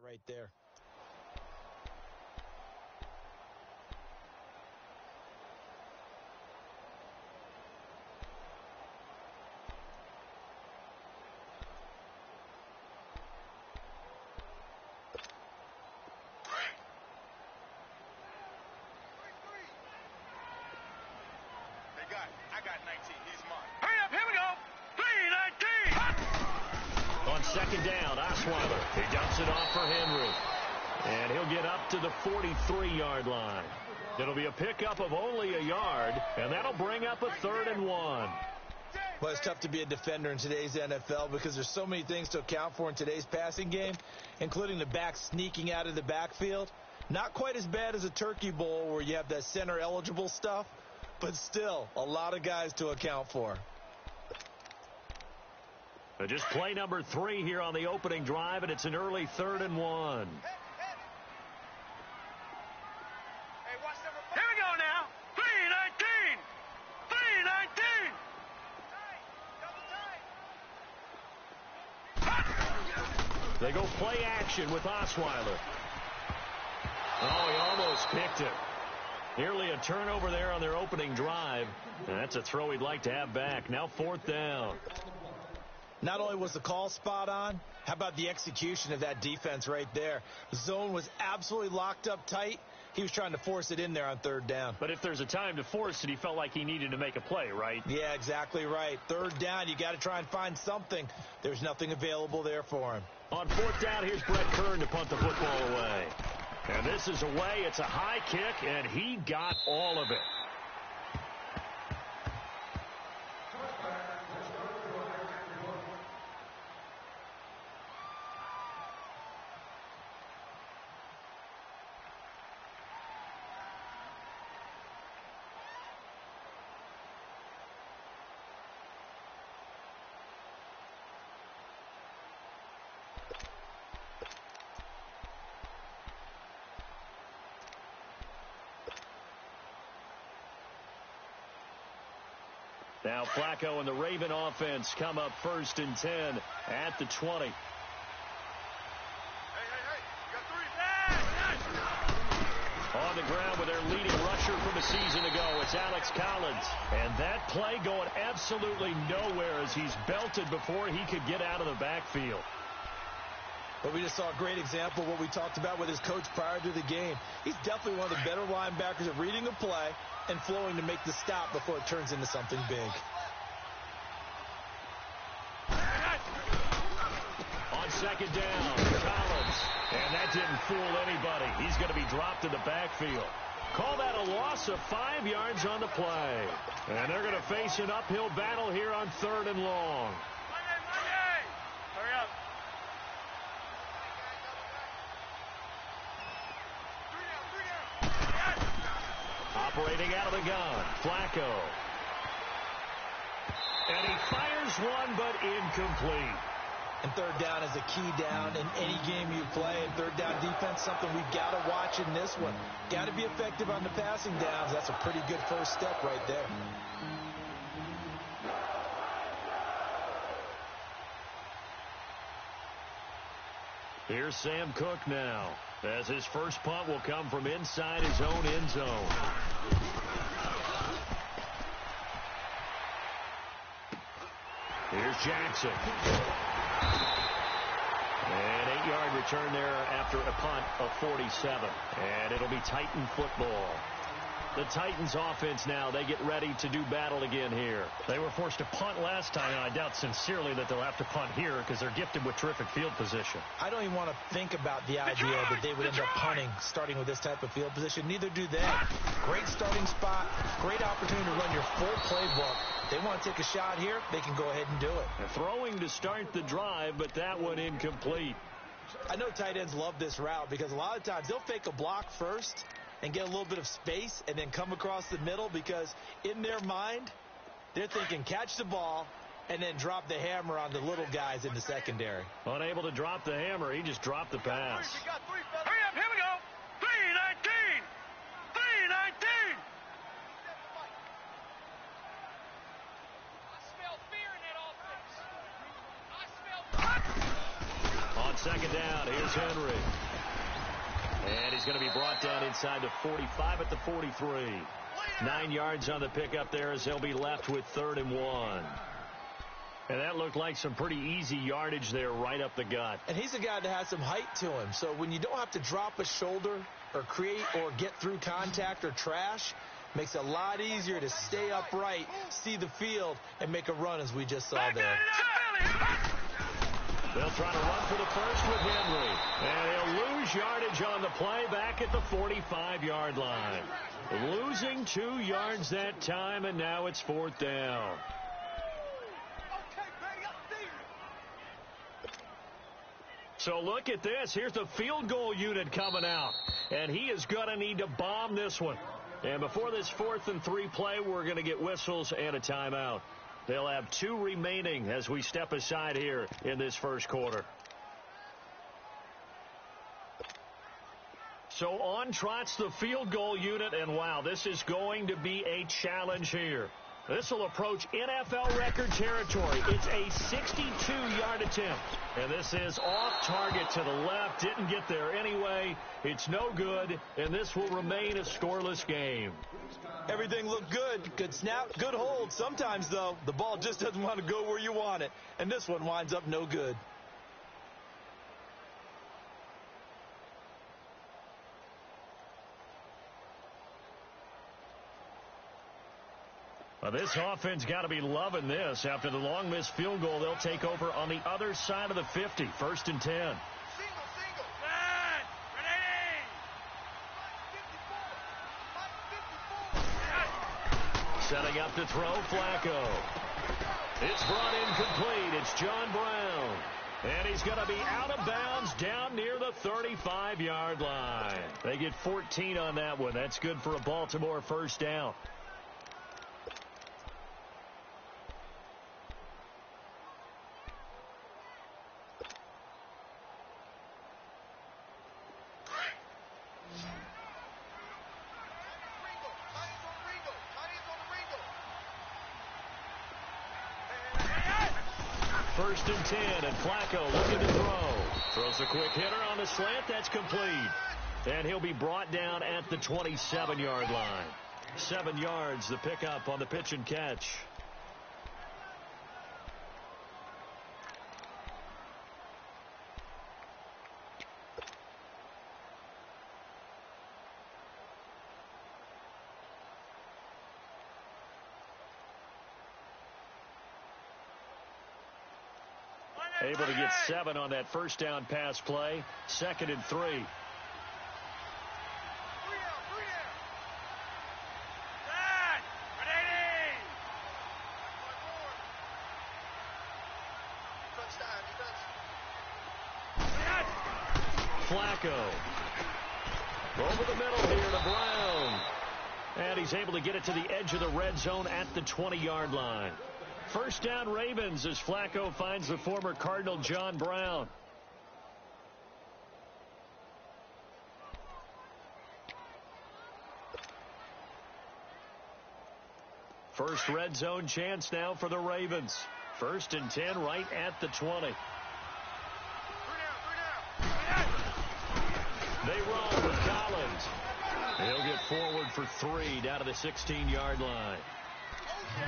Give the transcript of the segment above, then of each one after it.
right there. I got 19. He's mine. Hurry up. Here we go. 3-19. On second down, Osweiler. He dumps it off for Henry. And he'll get up to the 43-yard line. It'll be a pickup of only a yard, and that'll bring up a 3rd and 1. Well, it's tough to be a defender in today's NFL because there's so many things to account for in today's passing game, including the back sneaking out of the backfield. Not quite as bad as a turkey bowl where you have that center-eligible stuff, but still a lot of guys to account for. Just play number 3 here on the opening drive, and it's an early 3rd and 1. Here we go now. 3-19. 3-19. They go play action with Osweiler. Oh, he almost picked it. Nearly a turnover there on their opening drive. And that's a throw he'd like to have back. Now 4th down. Not only was the call spot on, how about the execution of that defense right there? The zone was absolutely locked up tight. He was trying to force it in there on 3rd down. But if there's a time to force it, he felt like he needed to make a play, right? Yeah, exactly right. 3rd down, you got to try and find something. There's nothing available there for him. On 4th down, here's Brett Kern to punt the football away. And this is away. It's a high kick, and he got all of it. Now Flacco and the Raven offense come up 1st and 10 at the 20. Hey, you got 3. On the ground with their leading rusher from a season ago, it's Alex Collins. And that play going absolutely nowhere as he's belted before he could get out of the backfield. But we just saw a great example of what we talked about with his coach prior to the game. He's definitely one of the better linebackers at reading a play and flowing to make the stop before it turns into something big. On second down, Collins. And that didn't fool anybody. He's going to be dropped in the backfield. Call that a loss of 5 yards on the play. And they're going to face an uphill battle here on 3rd and long. Hurry up. Operating out of the gun, Flacco. And he fires one, but incomplete. And 3rd down is a key down in any game you play. And 3rd down defense, something we've got to watch in this one. Got to be effective on the passing downs. That's a pretty good first step right there. Here's Sam Cook now, as his first punt will come from inside his own end zone. Here's Jackson. An 8-yard return there after a punt of 47. And it'll be Titan football. The Titans offense now, they get ready to do battle again here. They were forced to punt last time, and I doubt sincerely that they'll have to punt here because they're gifted with terrific field position. I don't even want to think about the idea that they would end up punting starting with this type of field position. Neither do they. Great starting spot, great opportunity to run your full playbook. They want to take a shot here, they can go ahead and do it. They're throwing to start the drive, but that one incomplete. I know tight ends love this route because a lot of times they'll fake a block first and get a little bit of space and then come across the middle because in their mind, they're thinking catch the ball and then drop the hammer on the little guys in the secondary. Unable to drop the hammer, he just dropped the pass. Hurry up, here we go. 3-19. 3-19. Second down. Here's Henry. And he's going to be brought down inside the 45 at the 43. 9 yards on the pickup there as they'll be left with 3rd and 1. And that looked like some pretty easy yardage there right up the gut. And he's a guy that has some height to him. So when you don't have to drop a shoulder or create or get through contact or trash, makes it a lot easier to stay upright, see the field, and make a run as we just saw there. They'll try to run for the first with Henry. And he'll lose yardage on the play back at the 45-yard line. Losing 2 yards that time, and now it's 4th down. So look at this. Here's the field goal unit coming out. And he is going to need to bomb this one. And before this 4th and 3 play, we're going to get whistles and a timeout. They'll have 2 remaining as we step aside here in this first quarter. So on trots the field goal unit, and wow, this is going to be a challenge here. This will approach NFL record territory. It's a 62-yard attempt. And this is off target to the left. Didn't get there anyway. It's no good, and this will remain a scoreless game. Everything looked good. Good snap, good hold. Sometimes, though, the ball just doesn't want to go where you want it. And this one winds up no good. Well, this offense got to be loving this. After the long missed field goal, they'll take over on the other side of the 50. 1st and 10. Setting up to throw, Flacco. It's brought in complete. It's John Brown. And he's going to be out of bounds down near the 35-yard line. They get 14 on that one. That's good for a Baltimore first down. First and 10, and Flacco looking to throw. Throws a quick hitter on the slant. That's complete. And he'll be brought down at the 27-yard line. 7 yards, the pickup on the pitch and catch. Able to get 7 on that first down pass play. 2nd and 3. Flacco. Over the middle here to Brown. And he's able to get it to the edge of the red zone at the 20-yard line. First down Ravens as Flacco finds the former Cardinal John Brown. First red zone chance now for the Ravens. 1st and 10 right at the 20. They run with Collins. He'll get forward for 3 down to the 16-yard line.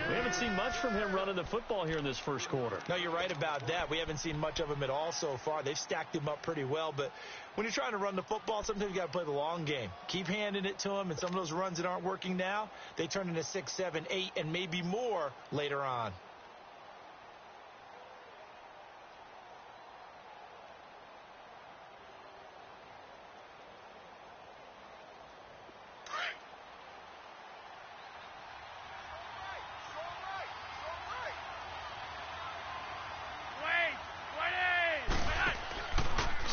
We haven't seen much from him running the football here in this first quarter. No, you're right about that. We haven't seen much of him at all so far. They've stacked him up pretty well, but when you're trying to run the football, sometimes you got to play the long game. Keep handing it to him, and some of those runs that aren't working now, they turn into 6, 7, 8, and maybe more later on.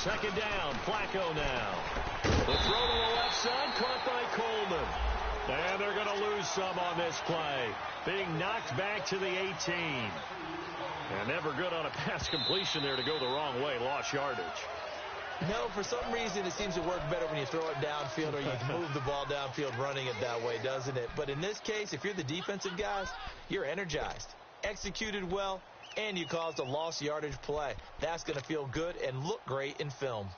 Second down, Flacco now. The throw to the left side, caught by Coleman. And they're going to lose some on this play. Being knocked back to the 18. And never good on a pass completion there to go the wrong way. Lost yardage. No, for some reason it seems to work better when you throw it downfield or you move the ball downfield running it that way, doesn't it? But in this case, if you're the defensive guys, you're energized. Executed well, and you caused a lost yardage play. That's going to feel good and look great in film.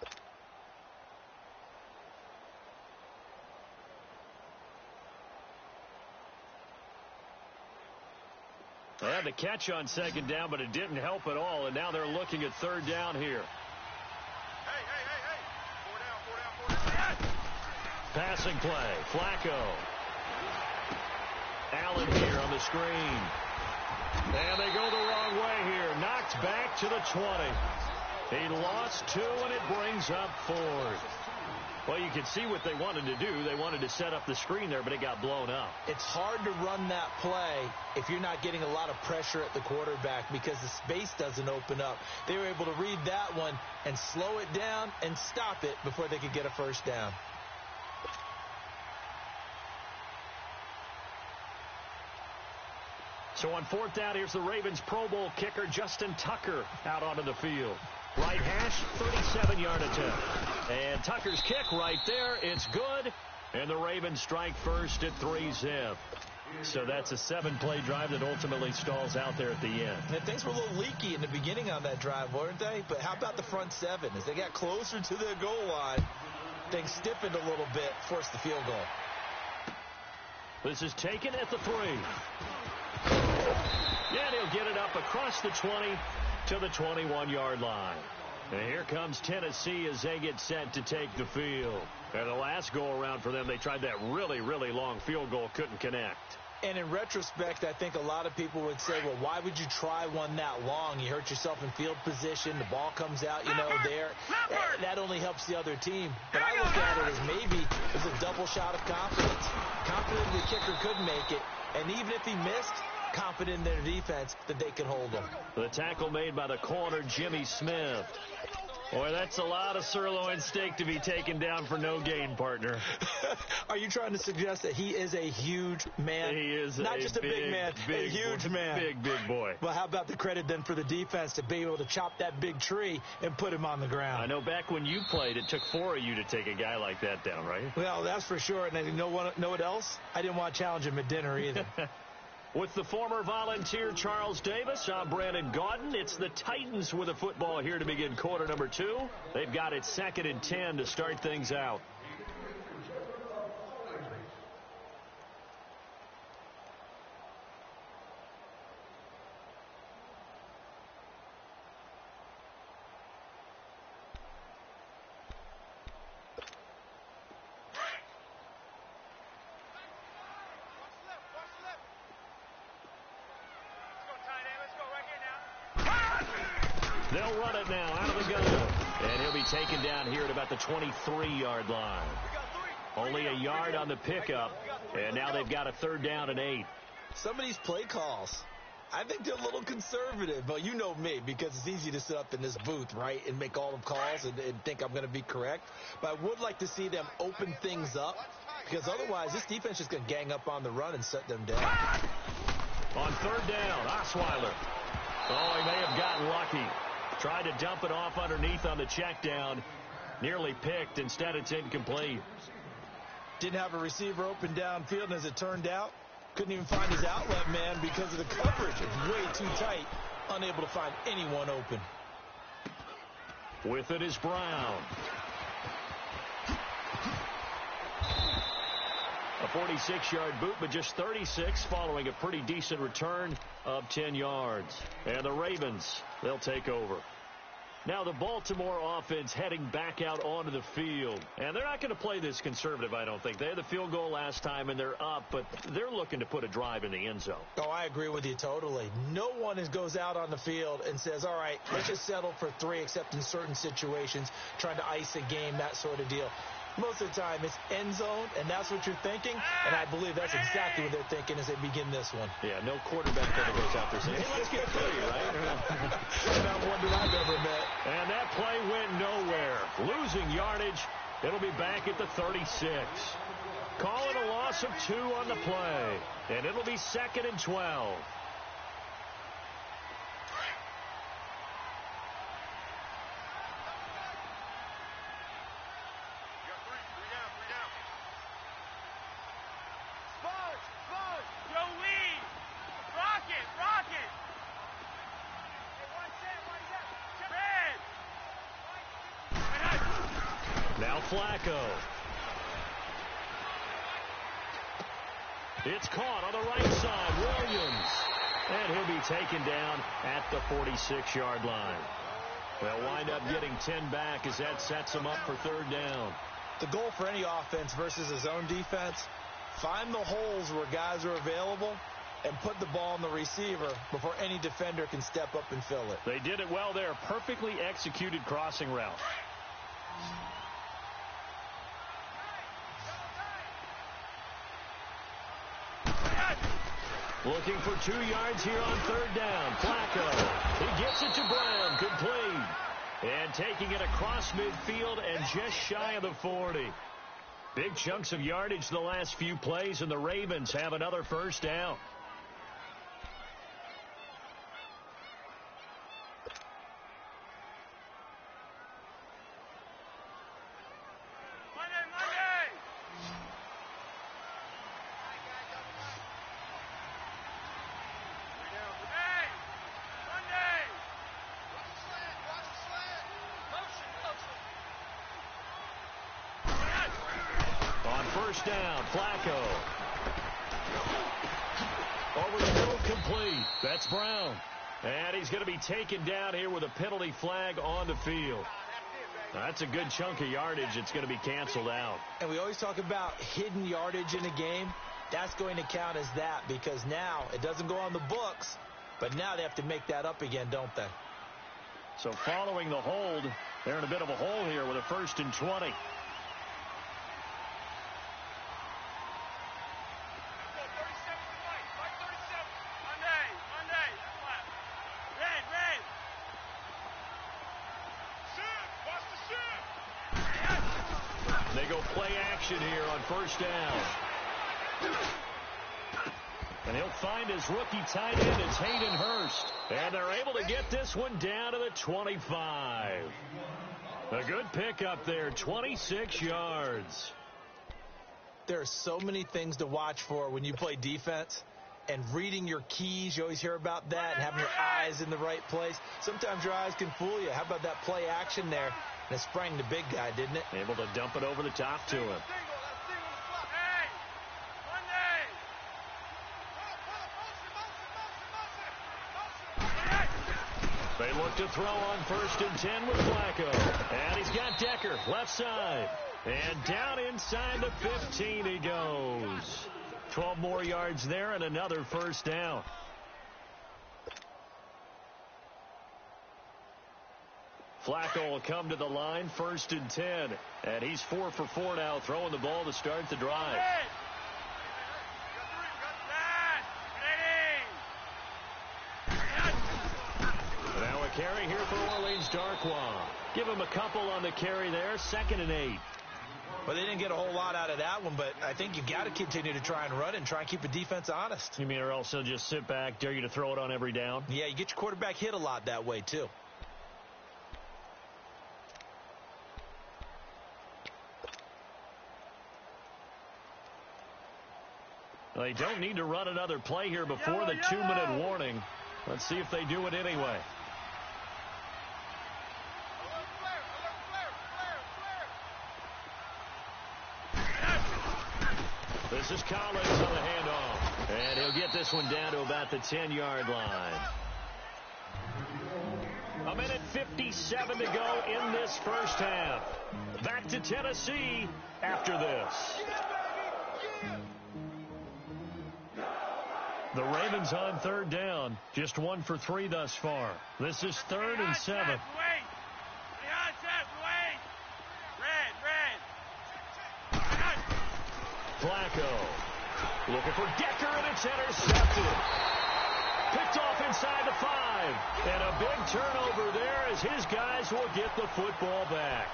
They had the catch on second down, but it didn't help at all, and now they're looking at third down here. Hey. 4 down. Passing play, Flacco. Allen here on the screen. And they go the wrong way here. Knocked back to the 20. He lost 2, and it brings up 4th. Well, you can see what they wanted to do. They wanted to set up the screen there, but it got blown up. It's hard to run that play if you're not getting a lot of pressure at the quarterback because the space doesn't open up. They were able to read that one and slow it down and stop it before they could get a first down. So on 4th down, here's the Ravens Pro Bowl kicker Justin Tucker out onto the field. Right hash, 37-yard attempt. And Tucker's kick right there. It's good. And the Ravens strike first at 3-zip. So that's a 7-play drive that ultimately stalls out there at the end. And things were a little leaky in the beginning on that drive, weren't they? But how about the front 7? As they got closer to the goal line, things stiffened a little bit, forced the field goal. This is taken at the 3. And he'll get it up across the 20 to the 21-yard line. And here comes Tennessee as they get set to take the field. And the last go-around for them, they tried that really, really long field goal, couldn't connect. And in retrospect, I think a lot of people would say, well, why would you try one that long? You hurt yourself in field position. The ball comes out, there. That only helps the other team. But I look at it as maybe it's a double shot of confidence. Confident the kicker could make it. And even if he missed, confident in their defense that they could hold him. The tackle made by the corner, Jimmy Smith. Boy, that's a lot of sirloin steak to be taken down for no gain, partner. Are you trying to suggest that he is a huge man? He is not just a big man, a huge man. Big boy. Well, how about the credit then for the defense to be able to chop that big tree and put him on the ground? I know back when you played, it took 4 of you to take a guy like that down, right? Well, that's for sure. And you know what else? I didn't want to challenge him at dinner either. With the former Volunteer Charles Davis, I'm Brandon Gaudin. It's the Titans with the football here to begin quarter number 2. They've got it 2nd and 10 to start things out. They'll run it now out of the gun. And he'll be taken down here at about the 23-yard line. Only a yard on the pickup. And now they've got a 3rd down and 8. Some of these play calls, I think they're a little conservative. But you know me, because it's easy to sit up in this booth, right, and make all the calls and think I'm going to be correct. But I would like to see them open things up, because otherwise this defense is going to gang up on the run and set them down. On 3rd down, Osweiler. Oh, he may have gotten lucky. Tried to dump it off underneath on the check down. Nearly picked. Instead, it's incomplete. Didn't have a receiver open downfield, and as it turned out, couldn't even find his outlet man because of the coverage. It's way too tight. Unable to find anyone open. With it is Brown. A 46-yard boot, but just 36 following a pretty decent return of 10 yards. And the Ravens, they'll take over. Now the Baltimore offense heading back out onto the field. And they're not going to play this conservative, I don't think. They had the field goal last time, and they're up, but they're looking to put a drive in the end zone. Oh, I agree with you totally. No one goes out on the field and says, all right, let's just settle for 3, except in certain situations, trying to ice a game, that sort of deal. Most of the time, it's end zone, and that's what you're thinking. And I believe that's exactly what they're thinking as they begin this one. Yeah, no quarterback ever goes out there saying, hey, let's get 3, right? Not one that I've ever met. And that play went nowhere. Losing yardage. It'll be back at the 36. Call it a loss of 2 on the play. And it'll be 2nd and 12. Now Flacco. It's caught on the right side. Williams. And he'll be taken down at the 46-yard line. They'll wind up getting 10 back as that sets them up for third down. The goal for any offense versus his own defense, find the holes where guys are available and put the ball on the receiver before any defender can step up and fill it. They did it well there. Perfectly executed crossing route. Looking for 2 yards here on third down. Flacco. He gets it to Brown. Complete. And taking it across midfield and just shy of the 40. Big chunks of yardage the last few plays, and the Ravens have another first down. First down, Flacco. Over the middle, complete. That's Brown. And he's going to be taken down here with a penalty flag on the field. That's a good chunk of yardage. It's going to be canceled out. And we always talk about hidden yardage in a game. That's going to count as that because now it doesn't go on the books, but now they have to make that up again, don't they? So following the hold, they're in a bit of a hole here with a 1st and 20. They go play action here on first down. And he'll find his rookie tight end. It's Hayden Hurst. And they're able to get this one down to the 25. A good pickup there, 26 yards. There are so many things to watch for when you play defense. And reading your keys, you always hear about that, and having your eyes in the right place. Sometimes your eyes can fool you. How about that play action there? And it sprang the big guy, didn't it? Able to dump it over the top to him. They look to throw on 1st and 10 with Flacco. And he's got Decker, left side. And down inside the 15 he goes. 12 more yards there and another first down. Flacco will come to the line, 1st and 10. And he's 4 for 4 now, throwing the ball to start the drive. Now a carry here for Orleans Darkwa. Give him a couple on the carry there, 2nd and 8. Well, they didn't get a whole lot out of that one, but I think you got to continue to try and run and try and keep the defense honest. You mean or else they'll just sit back, dare you to throw it on every down? Yeah, you get your quarterback hit a lot that way, too. They don't need to run another play here before the 2-minute warning. Let's see if they do it anyway. This is Collins on the handoff. And he'll get this one down to about the 10-yard line. 1:57 to go in this first half. Back to Tennessee after this. The Ravens on third down. Just 1 for 3 thus far. This is 3rd and 7. Flacco looking for Decker, and it's intercepted. Picked off inside the 5. And a big turnover there as his guys will get the football back.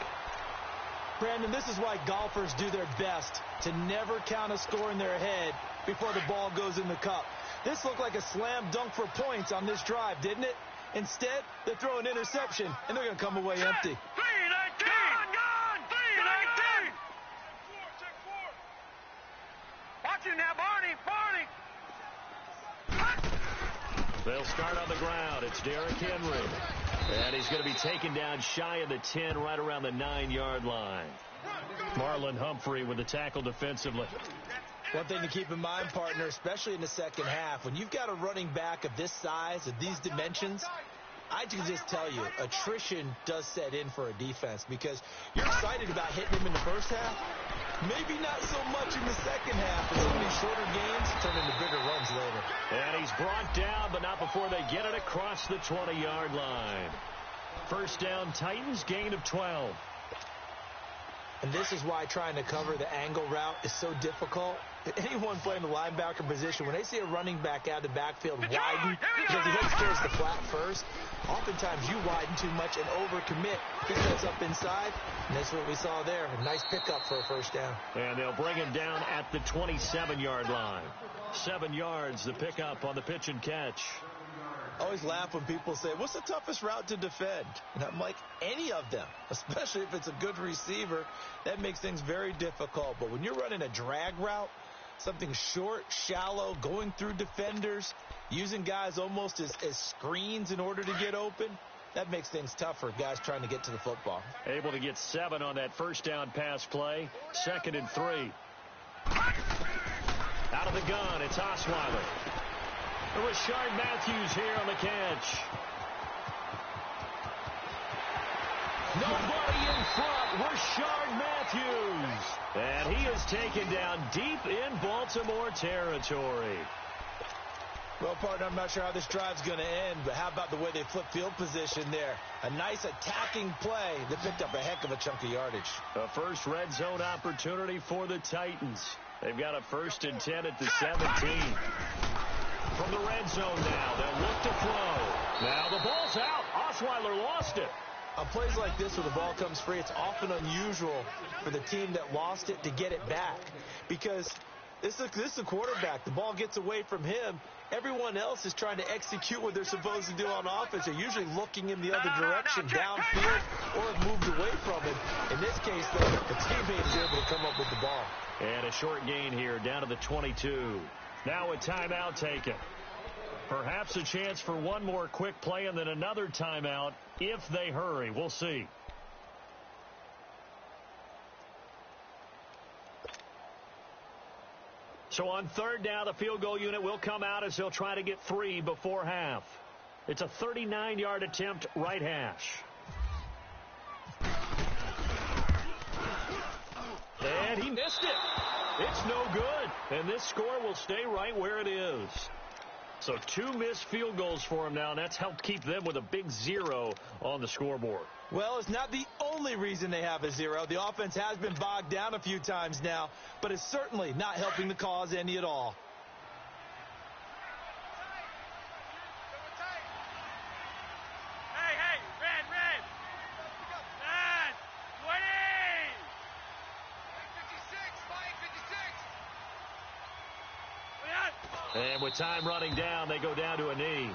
Brandon, this is why golfers do their best to never count a score in their head before the ball goes in the cup. This looked like a slam dunk for points on this drive, didn't it? Instead, they throw an interception, and they're going to come away empty. 3-19! Gone! 3-19! Watch him now, Barney! They'll start on the ground. It's Derrick Henry. And he's going to be taken down shy of the 10, right around the 9-yard line. Marlon Humphrey with the tackle defensively. One thing to keep in mind, partner, especially in the second half, when you've got a running back of this size, of these dimensions, I can just tell you, attrition does set in for a defense because you're excited about hitting him in the first half. Maybe not so much in the second half, but some of these shorter gains turn into bigger runs later. And he's brought down, but not before they get it across the 20-yard line. First down, Titans, gain of 12. And this is why trying to cover the angle route is so difficult. Anyone playing the linebacker position, when they see a running back out of the backfield widen because he heads towards the flat first, oftentimes you widen too much and overcommit. He sets up inside, and that's what we saw there. A nice pickup for a first down. And they'll bring him down at the 27-yard line. 7 yards, the pickup on the pitch and catch. I always laugh when people say, what's the toughest route to defend? And I'm like, any of them, especially if it's a good receiver. That makes things very difficult. But when you're running a drag route, something short, shallow, going through defenders, using guys almost as screens in order to get open, that makes things tough for guys trying to get to the football. Able to get 7 on that first down pass play. 2nd and 3. Out of the gun, it's Osweiler. Rashard Matthews here on the catch. Nobody in front. Rashard Matthews. And he is taken down deep in Baltimore territory. Well, partner, I'm not sure how this drive's going to end, but how about the way they flip field position there? A nice attacking play that picked up a heck of a chunk of yardage. A first red zone opportunity for the Titans. They've got a 1st and 10 at the 17. From the red zone now, they'll look to throw. Now the ball's out. Osweiler lost it. On plays like this where the ball comes free, it's often unusual for the team that lost it to get it back. Because this is a quarterback. The ball gets away from him. Everyone else is trying to execute what they're supposed to do on offense. They're usually looking in the other direction, downfield, or have moved away from it. In this case, though, the teammate is able to come up with the ball. And a short gain here down to the 22. Now a timeout taken. Perhaps a chance for one more quick play and then another timeout if they hurry. We'll see. So on 3rd down, the field goal unit will come out as they'll try to get 3 before half. It's a 39-yard attempt, right hash. And he missed it. It's no good. And this score will stay right where it is. So 2 missed field goals for him now, and that's helped keep them with a big 0 on the scoreboard. Well, it's not the only reason they have a 0. The offense has been bogged down a few times now, but it's certainly not helping the cause any at all. Hey, red. Red, 20. 56. And with time running down, they go down to a knee.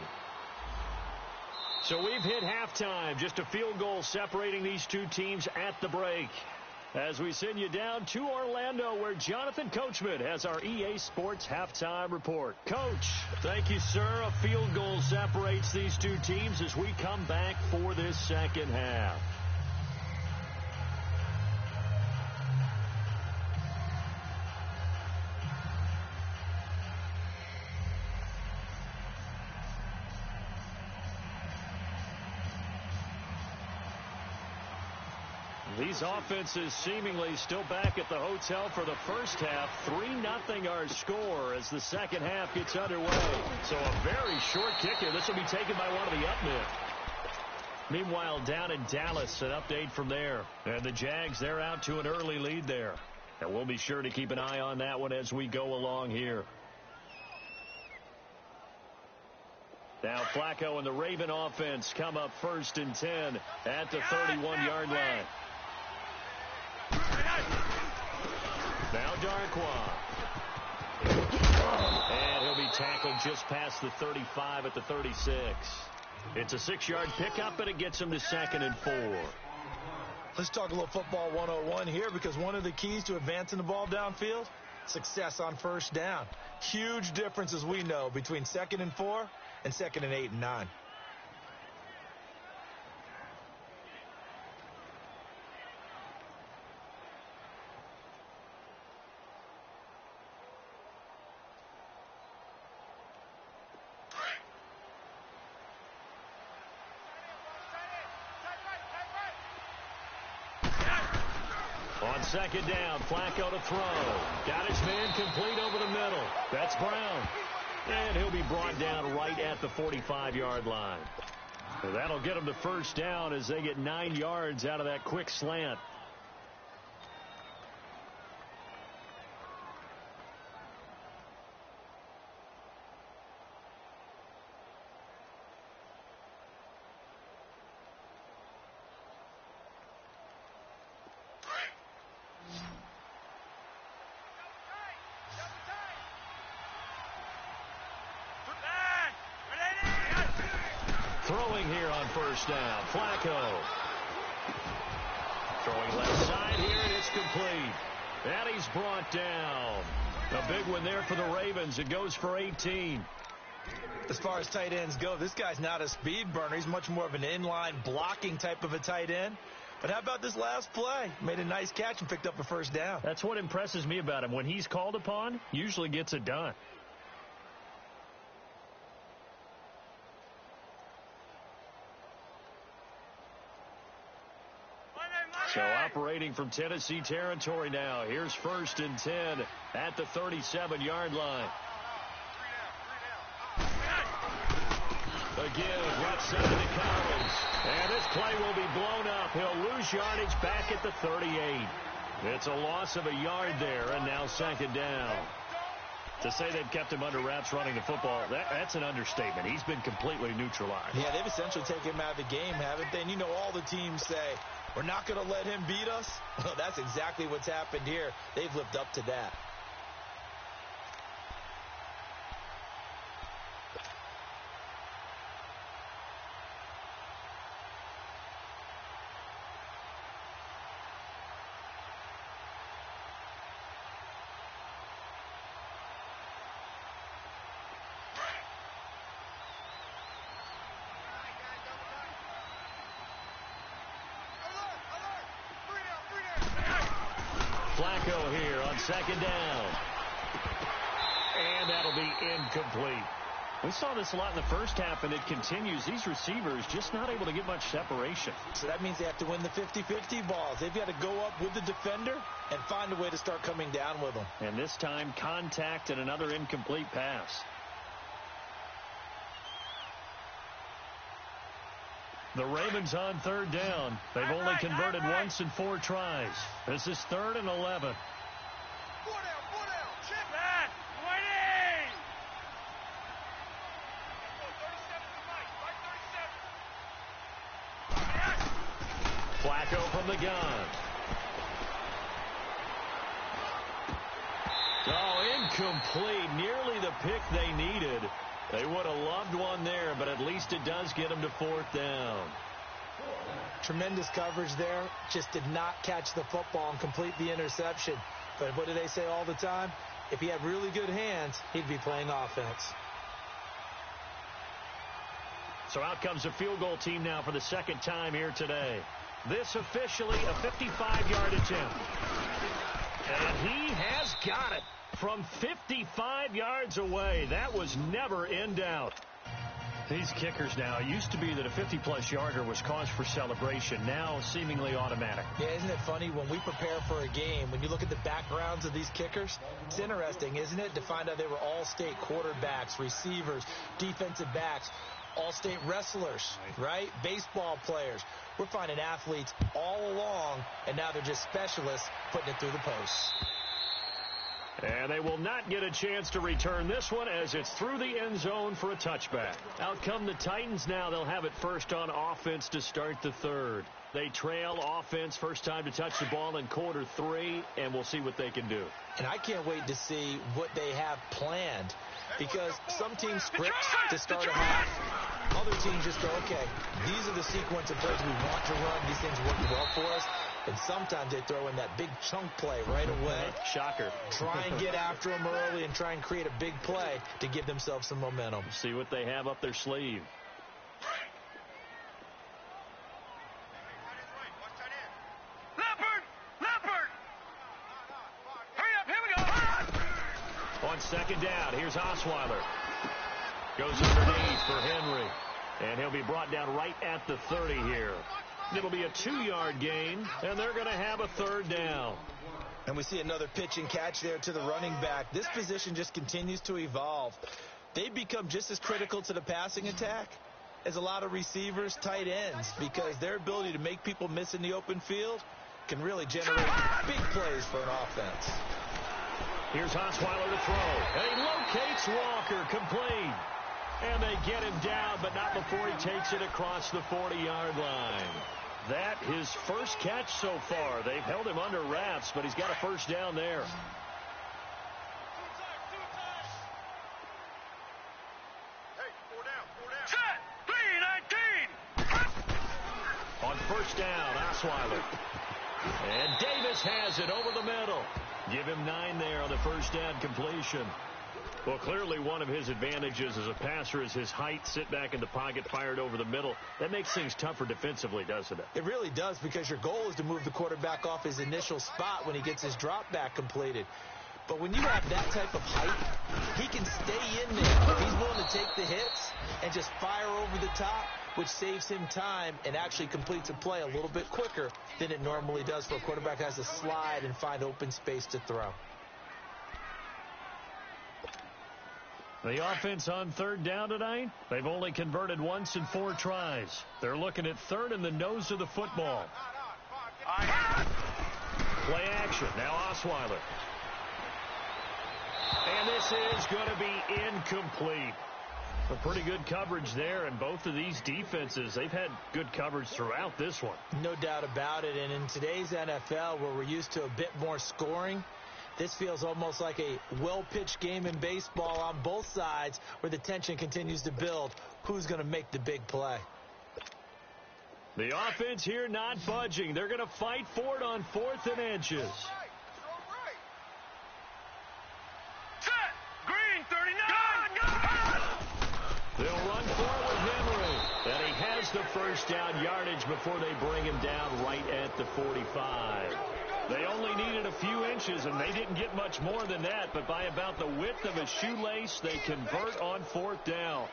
So we've hit halftime. Just a field goal separating these two teams at the break. As we send you down to Orlando, where Jonathan Coachman has our EA Sports halftime report. Coach, thank you, sir. A field goal separates these two teams as we come back for this second half. These offenses seemingly still back at the hotel for the first half. 3-0 our score as the second half gets underway. So a very short kick here. This will be taken by one of the up men. Meanwhile, down in Dallas, an update from there. And the Jags, they're out to an early lead there. And we'll be sure to keep an eye on that one as we go along here. Now Flacco and the Raven offense come up 1st and 10 at the 31-yard line. Now Darquan. And he'll be tackled just past the 35 at the 36. It's a 6-yard pickup, and it gets him to 2nd and 4. Let's talk a little football 101 here, because one of the keys to advancing the ball downfield, success on first down. Huge difference, as we know, between 2nd and 4 and 2nd and 8 and 9. On second down, Flacco to throw. Got his man complete over the middle. That's Brown. And he'll be brought down right at the 45-yard line. So that'll get them to first down as they get 9 yards out of that quick slant. Throwing here on first down, Flacco. Throwing left side here, and it's complete. And he's brought down. A big one there for the Ravens. It goes for 18. As far as tight ends go, this guy's not a speed burner. He's much more of an inline blocking type of a tight end. But how about this last play? Made a nice catch and picked up a first down. That's what impresses me about him. When he's called upon, usually gets it done. So operating from Tennessee territory now. Here's 1st and 10 at the 37-yard line. Again, left side to Collins. And this play will be blown up. He'll lose yardage back at the 38. It's a loss of a yard there, and now 2nd down. To say they've kept him under wraps running the football, that's an understatement. He's been completely neutralized. Yeah, they've essentially taken him out of the game, haven't they? And you know all the teams say, we're not going to let him beat us. Well, that's exactly what's happened here. They've lived up to that. Flacco here on 2nd down. And that'll be incomplete. We saw this a lot in the first half, and it continues. These receivers just not able to get much separation. So that means they have to win the 50-50 balls. They've got to go up with the defender and find a way to start coming down with them. And this time, contact and another incomplete pass. The Ravens on 3rd down. They've only converted once in 4 tries. This is 3rd and 11. 4 down, check that, waiting. 37 to Mike, Flacco from the gun. Oh, incomplete. Nearly the pick they needed. They would have loved one there, but at least it does get them to 4th down. Tremendous coverage there. Just did not catch the football and complete the interception. But what do they say all the time? If he had really good hands, he'd be playing offense. So out comes a field goal team now for the 2nd time here today. This officially a 55-yard attempt. And he has got it. From 55 yards away. That was never in doubt. These kickers now, it used to be that a 50-plus yarder was cause for celebration. Now seemingly automatic. Yeah, isn't it funny when we prepare for a game, when you look at the backgrounds of these kickers, it's interesting, isn't it, to find out they were all-state quarterbacks, receivers, defensive backs, all-state wrestlers, right? Baseball players. We're finding athletes all along, and now they're just specialists putting it through the posts. And they will not get a chance to return this one as it's through the end zone for a touchback. Out come the Titans now. They'll have it first on offense to start the 3rd. They trail offense first time to touch the ball in quarter 3, and we'll see what they can do. And I can't wait to see what they have planned, because some teams script to start a half. Other teams just go, okay, these are the sequence of plays we want to run. These things work well for us. And sometimes they throw in that big chunk play right away. Shocker. Try and get after them early and try and create a big play to give themselves some momentum. See what they have up their sleeve. Leopard! Hurry up, here we go! On 2nd down, here's Osweiler. Goes underneath for Henry. And he'll be brought down right at the 30 here. It'll be a 2-yard gain, and they're going to have a 3rd down. And we see another pitch and catch there to the running back. This position just continues to evolve. They become just as critical to the passing attack as a lot of receivers, tight ends, because their ability to make people miss in the open field can really generate big plays for an offense. Here's Osweiler to throw. And he locates Walker, complete. And they get him down, but not before he takes it across the 40-yard line. That his first catch so far. They've held him under wraps, but he's got a 1st down there. Set. 3-19. On 1st down, Osweiler. And Davis has it over the middle. Give him 9 there on the 1st down completion. Well, clearly one of his advantages as a passer is his height. Sit back in the pocket, fired over the middle. That makes things tougher defensively, doesn't it? It really does, because your goal is to move the quarterback off his initial spot when he gets his drop back completed. But when you have that type of height, he can stay in there. He's willing to take the hits and just fire over the top, which saves him time and actually completes a play a little bit quicker than it normally does for a quarterback who has to slide and find open space to throw. The offense on 3rd down tonight, they've only converted once in 4 tries. They're looking at 3rd in the nose of the football. Play action. Now Osweiler. And this is going to be incomplete. A pretty good coverage there, and both of these defenses, they've had good coverage throughout this one. No doubt about it, and in today's NFL, where we're used to a bit more scoring, this feels almost like a well-pitched game in baseball on both sides, where the tension continues to build. Who's going to make the big play? The offense here not budging. They're going to fight for it on 4th and inches. Set. Green 39. They'll run forward Henry. And he has the 1st down yardage before they bring him down right at the 45. They only needed a few inches, and they didn't get much more than that. But by about the width of a shoelace, they convert on 4th down.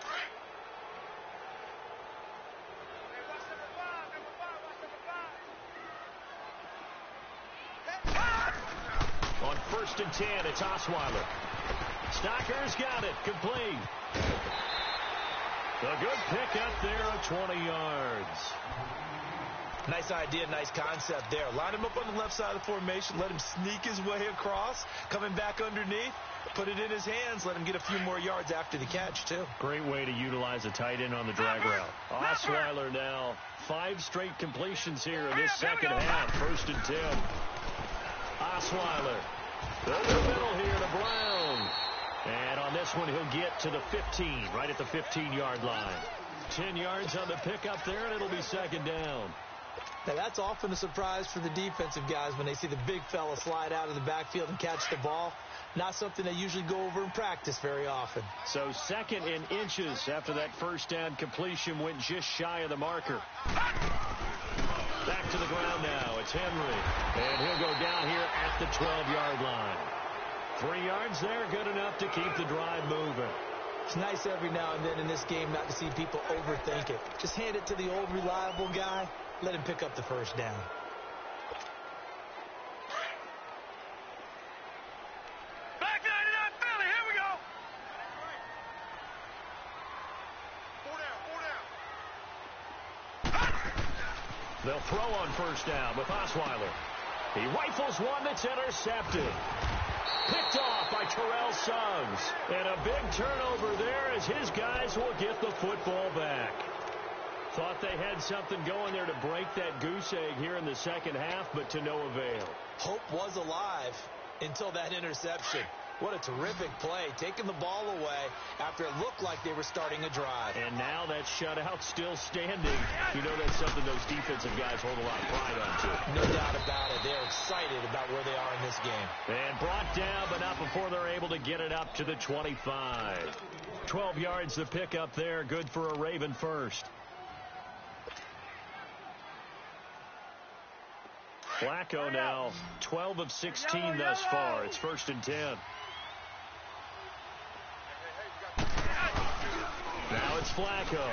On 1st and 10, it's Osweiler. Stocker's got it. Complete. A good pickup there at 20 yards. Nice idea, nice concept there. Line him up on the left side of the formation. Let him sneak his way across. Coming back underneath. Put it in his hands. Let him get a few more yards after the catch, too. Great way to utilize a tight end on the drag route. Osweiler now 5 straight completions here in this second half. 1st and 10. Osweiler over the middle here to Brown. And on this one, he'll get to the 15, right at the 15-yard line. 10 yards on the pickup there, and it'll be 2nd down. Now, that's often a surprise for the defensive guys when they see the big fella slide out of the backfield and catch the ball. Not something they usually go over in practice very often. So 2nd and inches after that 1st down completion went just shy of the marker. Back to the ground now. It's Henry. And he'll go down here at the 12-yard line. 3 yards there, good enough to keep the drive moving. It's nice every now and then in this game not to see people overthink it. Just hand it to the old reliable guy. Let him pick up the 1st down. Back 99 Philly. Here we go. 4 down. 4 down. They'll throw on 1st down with Osweiler. He rifles one that's intercepted. Picked off by Terrell Suggs. And a big turnover there as his guys will get the football back. Thought they had something going there to break that goose egg here in the second half, but to no avail. Hope was alive until that interception. What a terrific play, taking the ball away after it looked like they were starting a drive. And now that shutout still standing. You know that's something those defensive guys hold a lot of pride on, too. No doubt about it. They're excited about where they are in this game. And brought down, but not before they're able to get it up to the 25. 12 yards to pick up there. Good for a Raven first. Flacco now 12 of 16 thus far. It's 1st and 10. Now it's Flacco.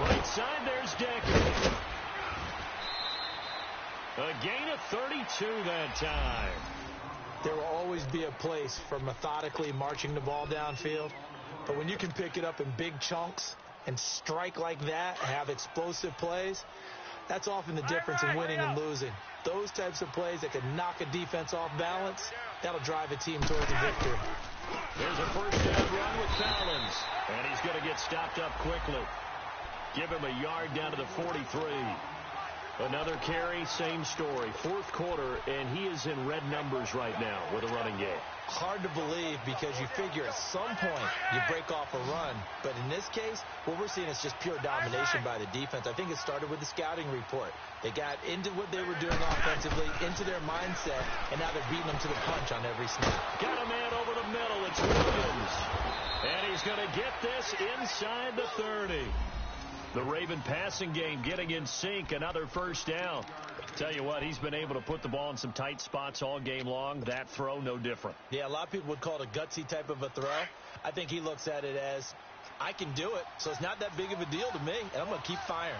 Right side, there's Decker. A gain of 32 that time. There will always be a place for methodically marching the ball downfield. But when you can pick it up in big chunks and strike like that, have explosive plays, that's often the difference in winning and losing. Those types of plays that can knock a defense off balance, that'll drive a team towards a victory. There's a first down run with Fallons, and he's going to get stopped up quickly. Give him a yard down to the 43. Another carry, same story. Fourth quarter, and he is in red numbers right now with a running game. Hard to believe because you figure at some point you break off a run. But in this case, what we're seeing is just pure domination by the defense. I think it started with the scouting report. They got into what they were doing offensively, into their mindset, and now they're beating them to the punch on every snap. Got a man over the middle. It's Williams. And he's going to get this inside the 30. The Raven passing game getting in sync. Another first down. Tell you what, he's been able to put the ball in some tight spots all game long. That throw, no different. Yeah, a lot of people would call it a gutsy type of a throw. I think he looks at it as, I can do it, so it's not that big of a deal to me, and I'm going to keep firing.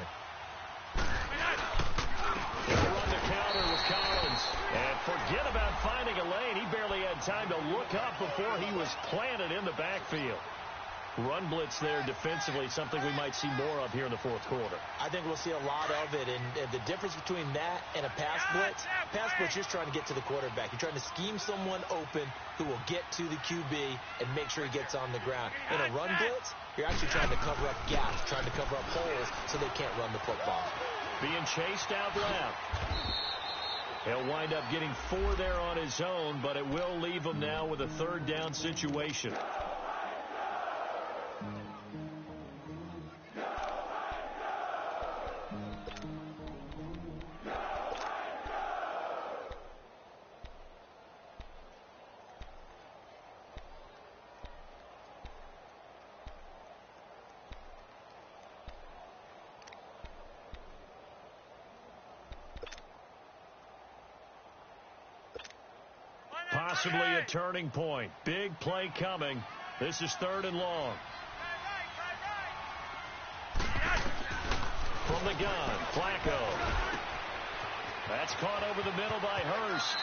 He'll run the counter with Collins. And forget about finding a lane. He barely had time to look up before he was planted in the backfield. Run blitz there defensively, something we might see more of here in the fourth quarter. I think we'll see a lot of it, and the difference between that and a pass blitz, you're just trying to get to the quarterback. You're trying to scheme someone open who will get to the QB and make sure he gets on the ground. In a run blitz, you're actually trying to cover up gaps, trying to cover up holes so they can't run the football. Being chased out left. He'll wind up getting 4 there on his own, but it will leave him now with a third down situation. Possibly a turning point. Big play coming. This is 3rd and long. From the gun, Flacco. That's caught over the middle by Hurst.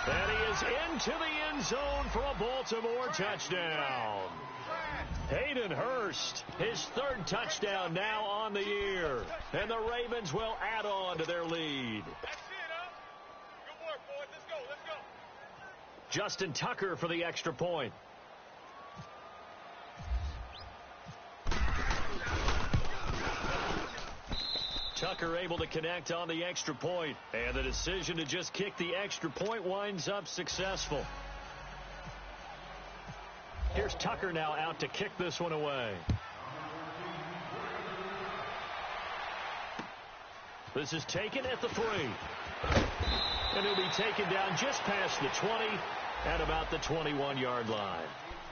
And he is into the end zone for a Baltimore touchdown. Hayden Hurst, his 3rd touchdown now on the year. And the Ravens will add on to their lead. Justin Tucker for the extra point. Tucker able to connect on the extra point, and the decision to just kick the extra point winds up successful. Here's Tucker now out to kick this one away. This is taken at the 3. And he'll be taken down just past the 20 at about the 21-yard line.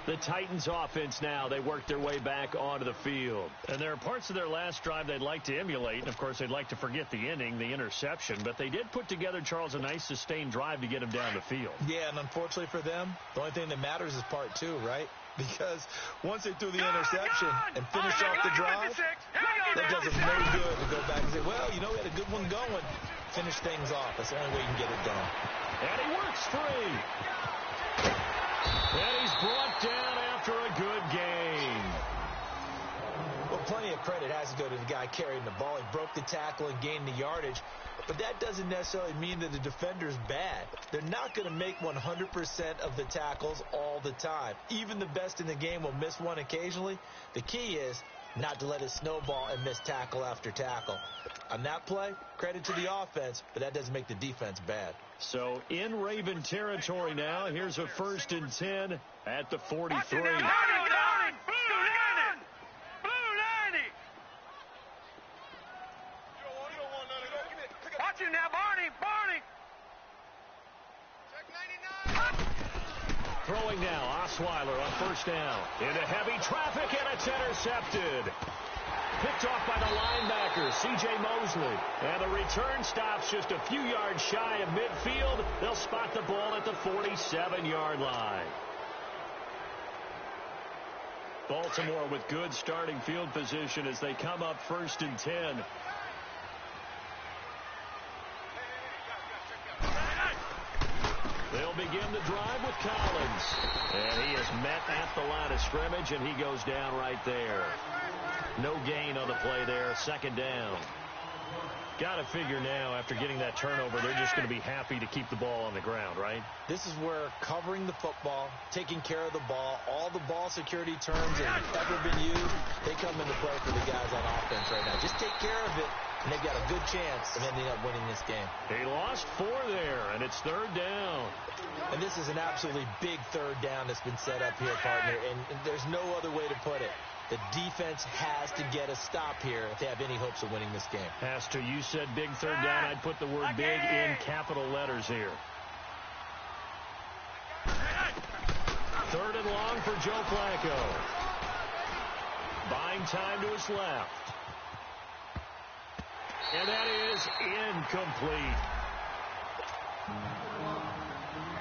The Titans offense now, they work their way back onto the field. And there are parts of their last drive they'd like to emulate. And, of course, they'd like to forget the inning, the interception. But they did put together, Charles, a nice sustained drive to get him down the field. Yeah, and unfortunately for them, the only thing that matters is part 2, right? Because once they threw the interception and finished off the drive, that does them no good to go back and say, well, you know, we had a good one going. Finish things off. That's the only way you can get it done. And he works free. And he's brought down after a good game. Well, plenty of credit has to go to the guy carrying the ball. He broke the tackle and gained the yardage. But that doesn't necessarily mean that the defender's bad. They're not going to make 100% of the tackles all the time. Even the best in the game will miss one occasionally. The key is not to let it snowball and miss tackle after tackle. On that play, credit to the offense, but that doesn't make the defense bad. So in Raven territory now, here's a 1st and 10 at the 43. Watch him now, Barney! Throwing now, Osweiler on 1st down. Into heavy traffic, and it's intercepted. Picked off by the linebacker, C.J. Mosley. And the return stops just a few yards shy of midfield. They'll spot the ball at the 47-yard line. Baltimore with good starting field position as they come up 1st and 10. They'll begin the drive with Collins. And he is met at the line of scrimmage, and he goes down right there. No gain on the play there. 2nd down. Got to figure now, after getting that turnover, they're just going to be happy to keep the ball on the ground, right? This is where covering the football, taking care of the ball, all the ball security terms that have ever been used, they come into play for the guys on offense right now. Just take care of it, and they've got a good chance of ending up winning this game. He lost 4 there, and it's 3rd down. And this is an absolutely big 3rd down that's been set up here, partner, and there's no other way to put it. The defense has to get a stop here if they have any hopes of winning this game. Has to. You said big 3rd down. I'd put the word big in capital letters here. 3rd and long for Joe Flacco. Buying time to his left. And that is incomplete.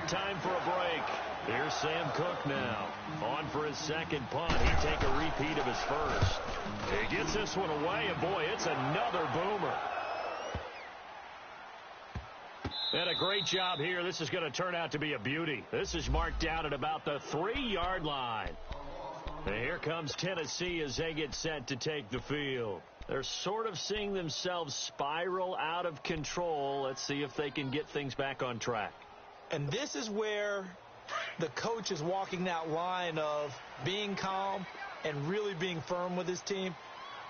Time for a break. Here's Sam Cook now. On for his 2nd punt. He'd take a repeat of his 1st. He gets this one away, and boy, it's another boomer. And a great job here. This is going to turn out to be a beauty. This is marked down at about the 3-yard line. And here comes Tennessee as they get set to take the field. They're sort of seeing themselves spiral out of control. Let's see if they can get things back on track. And this is where the coach is walking that line of being calm and really being firm with his team.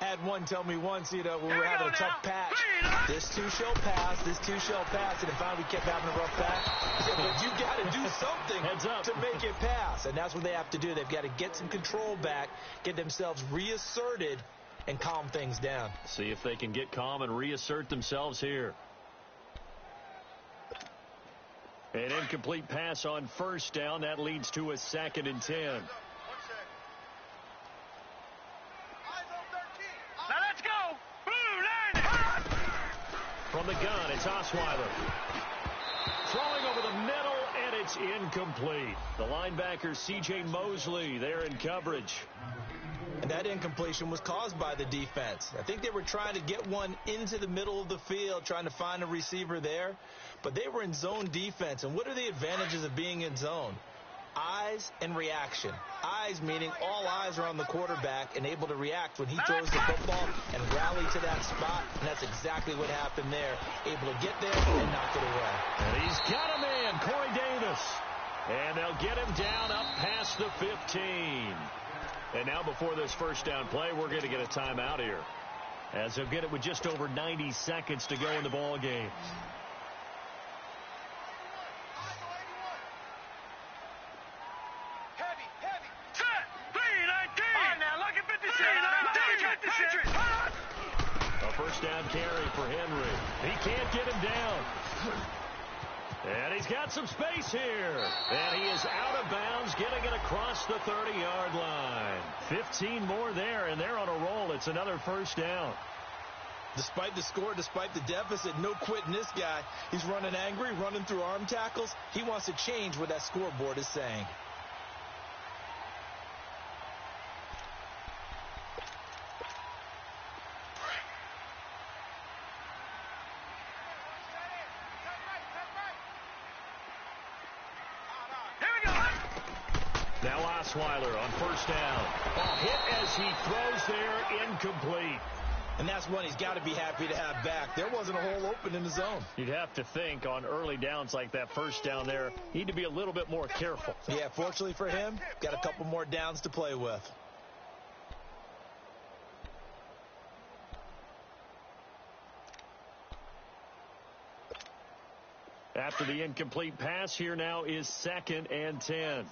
I had one tell me once, when we were having a tough patch, this too shall pass, this too shall pass, and if we kept having a rough patch, he said, but you got to do something to make it pass, and that's what they have to do. They've got to get some control back, get themselves reasserted, and calm things down. See if they can get calm and reassert themselves here. An incomplete pass on 1st down. That leads to a 2nd and 10. Now let's go. Blue line. From the gun, it's Osweiler. Throwing over the middle, and it's incomplete. The linebacker, C.J. Mosley, there in coverage. And that incompletion was caused by the defense. I think they were trying to get one into the middle of the field, trying to find a receiver there. But they were in zone defense. And what are the advantages of being in zone? Eyes and reaction. Eyes meaning all eyes are on the quarterback and able to react when he throws the football and rally to that spot. And that's exactly what happened there. Able to get there and knock it away. And he's got a man, Corey Davis. And they'll get him down up past the 15. And now before this 1st down play, we're going to get a timeout here, as they'll get it with just over 90 seconds to go in the ball game. Heavy. Set. 3-19. All right, now look at 57. A 1st down carry for Henry. He can't get him down. And he's got some space here. And he is out of bounds, getting it across the 30-yard line. 15 more there, and they're on a roll. It's another 1st down. Despite the score, despite the deficit, no quitting this guy. He's running angry, running through arm tackles. He wants to change what that scoreboard is saying. Now Osweiler on 1st down. Hit as he throws there, incomplete. And that's one he's got to be happy to have back. There wasn't a hole open in the zone. You'd have to think on early downs like that 1st down there, need to be a little bit more careful. Yeah, fortunately for him, got a couple more downs to play with. After the incomplete pass, here now is 2nd and 10.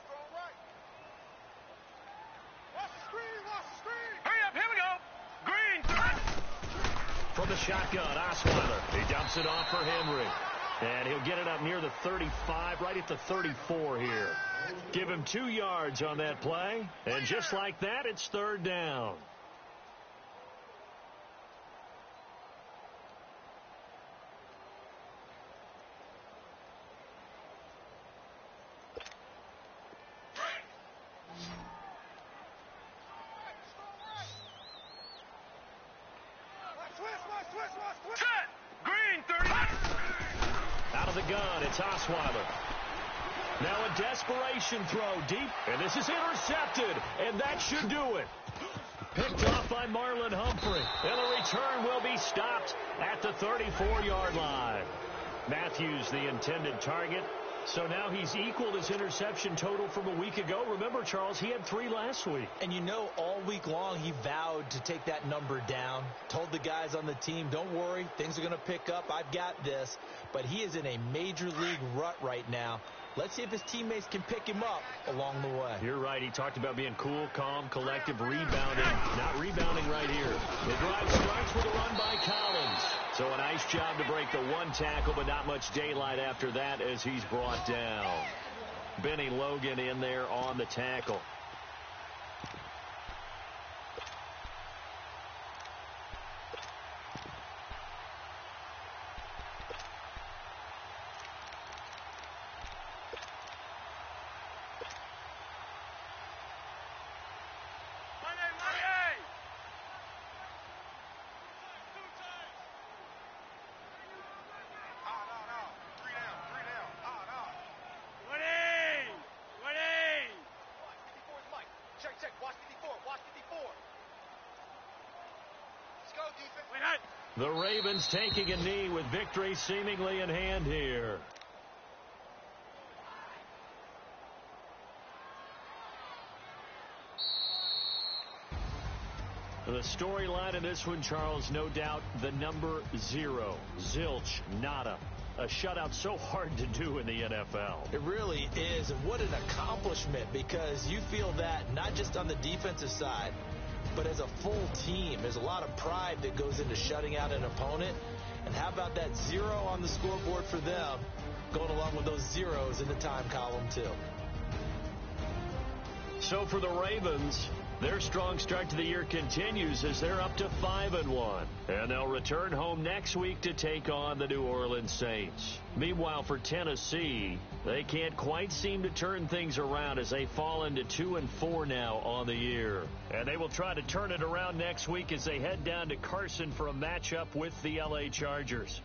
From the shotgun, Osweiler. He dumps it off for Henry. And he'll get it up near the 35, right at the 34 here. Give him 2 yards on that play. And just like that, it's 3rd down. Set. Green 30. Out of the gun, it's Osweiler. Now a desperation throw deep, and this is intercepted, and that should do it. Picked off by Marlon Humphrey, and the return will be stopped at the 34-yard line. Matthews, the intended target, so now he's equaled his interception total from a week ago. Remember, Charles, he had 3 last week. And you know, all week long he vowed to take that number down. Told the guys on the team, don't worry, things are going to pick up. I've got this. But he is in a major league rut right now. Let's see if his teammates can pick him up along the way. You're right. He talked about being cool, calm, collective, rebounding. Not rebounding right here. The drive starts with a run by Collins. So a nice job to break the 1 tackle, but not much daylight after that as he's brought down. Benny Logan in there on the tackle. The Ravens taking a knee with victory seemingly in hand here. The storyline in this one, Charles, no doubt the number 0. Zilch, nada. A shutout so hard to do in the NFL. It really is, and what an accomplishment, because you feel that not just on the defensive side, but as a full team. There's a lot of pride that goes into shutting out an opponent. And how about that 0 on the scoreboard for them, going along with those zeros in the time column, too. So for the Ravens, their strong start to the year continues as they're up to 5-1. And they'll return home next week to take on the New Orleans Saints. Meanwhile, for Tennessee, they can't quite seem to turn things around as they fall into 2-4 now on the year. And they will try to turn it around next week as they head down to Carson for a matchup with the LA Chargers.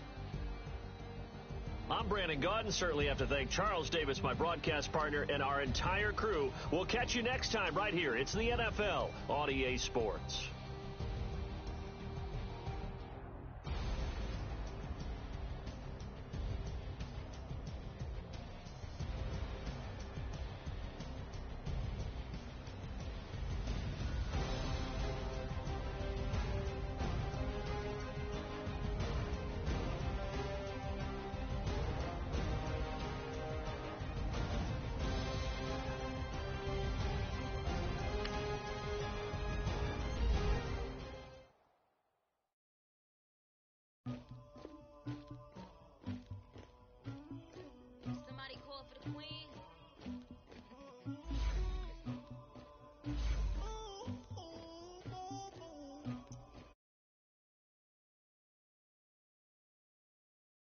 I'm Brandon Gaudin. Certainly have to thank Charles Davis, my broadcast partner, and our entire crew. We'll catch you next time right here. It's the NFL on EA Sports.